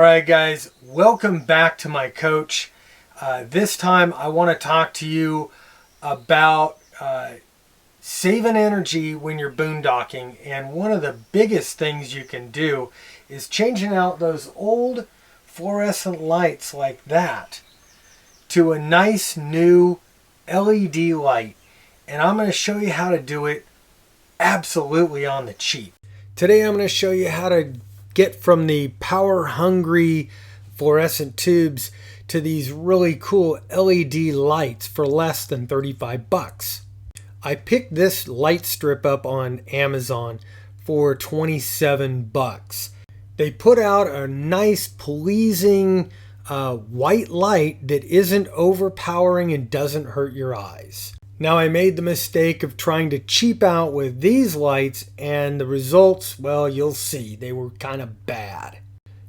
Alright guys, welcome back to my coach. This time I want to talk to you about saving energy when you're boondocking, and one of the biggest things you can do is changing out those old fluorescent lights like that to a nice new LED light, and I'm going to show you how to do it absolutely on the cheap. Today I'm going to show you how to get from the power hungry fluorescent tubes to these really cool LED lights for less than 35 bucks. I picked this light strip up on Amazon for 27 bucks. They put out a nice pleasing white light that isn't overpowering and doesn't hurt your eyes. Now, I made the mistake of trying to cheap out with these lights, and the results, well, you'll see, they were kind of bad.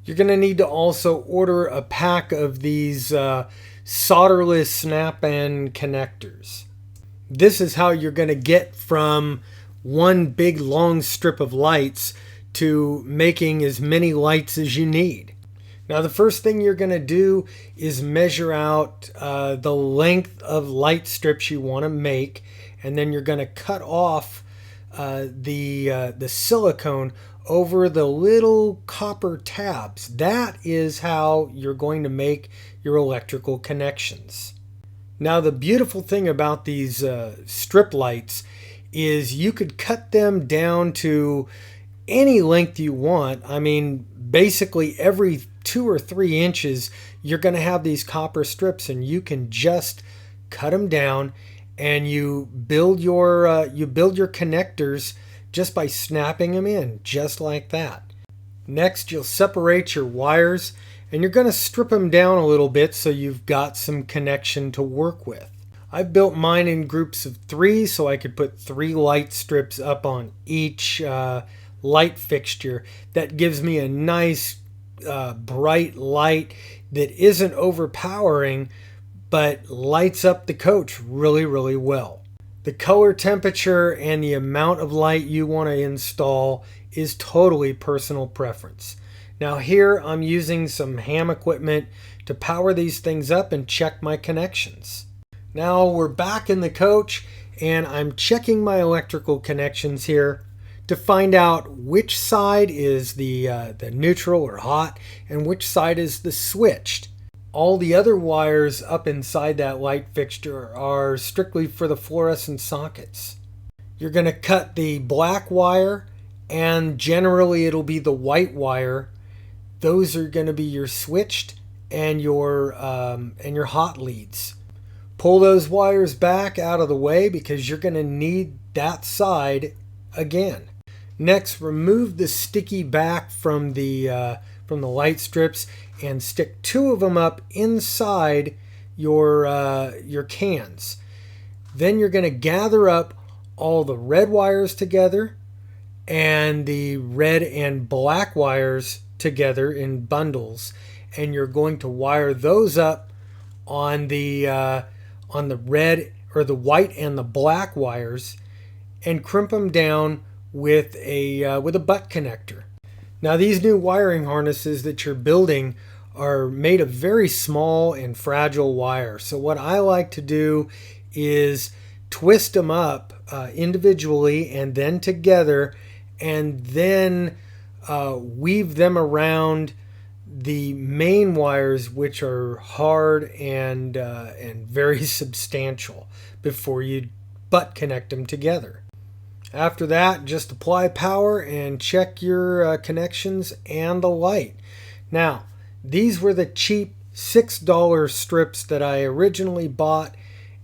You're going to need to also order a pack of these solderless snap-in connectors. This is how you're going to get from one big long strip of lights to making as many lights as you need. Now, the first thing you're going to do is measure out the length of light strips you want to make, and then you're going to cut off the silicone over the little copper tabs. That is how you're going to make your electrical connections. Now, the beautiful thing about these strip lights is you could cut them down to any length you want. I mean, basically every 2 or 3 inches you're going to have these copper strips, and you can just cut them down and you build your connectors just by snapping them in, just like that. Next, you'll separate your wires, and you're going to strip them down a little bit so you've got some connection to work with. I've built mine in groups of 3 so I could put 3 light strips up on each light fixture. That gives me a nice bright light that isn't overpowering but lights up the coach really well. The color temperature and the amount of light you want to install is totally personal preference. Now, here I'm using some ham equipment to power these things up and check my connections. Now we're back in the coach, and I'm checking my electrical connections here to find out which side is the neutral or hot and which side is the switched. All the other wires up inside that light fixture are strictly for the fluorescent sockets. You're going to cut the black wire, and generally it'll be the white wire. Those are going to be your switched and your hot leads. Pull those wires back out of the way because you're going to need that side again. Next, remove the sticky back from the light strips and stick 2 of them up inside your cans. Then you're going to gather up all the red wires together and the red and black wires together in bundles, and you're going to wire those up on the red or the white and the black wires and crimp them down with a butt connector. Now, these new wiring harnesses that you're building are made of very small and fragile wire. So what I like to do is twist them up individually and then together, and then weave them around the main wires, which are hard and very substantial, before you butt connect them together. After that, just apply power and check your connections and the light. Now, these were the cheap $6 strips that I originally bought,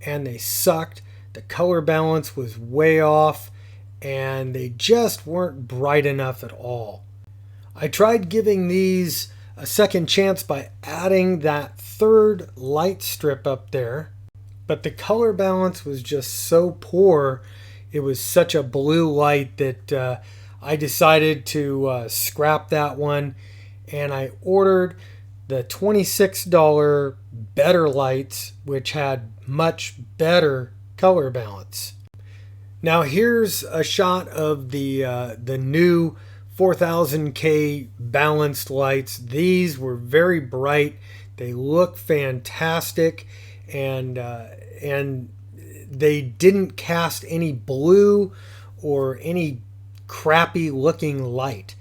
and they sucked. The color balance was way off, and they just weren't bright enough at all. I tried giving these a second chance by adding that 3rd light strip up there, but the color balance was just so poor. It was such a blue light that I decided to scrap that one, and I ordered the $26 better lights, which had much better color balance. Now here's a shot of the new 4000K balanced lights. These were very bright. They look fantastic, and they didn't cast any blue or any crappy looking light.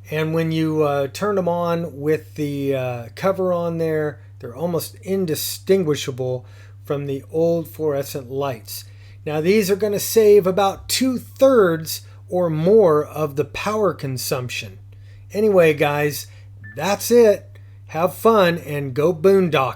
And when you turn them on with the cover on there, they're almost indistinguishable from the old fluorescent lights. Now these are going to save about 2/3 or more of the power consumption. Anyway, guys, that's it. Have fun and go boondocking.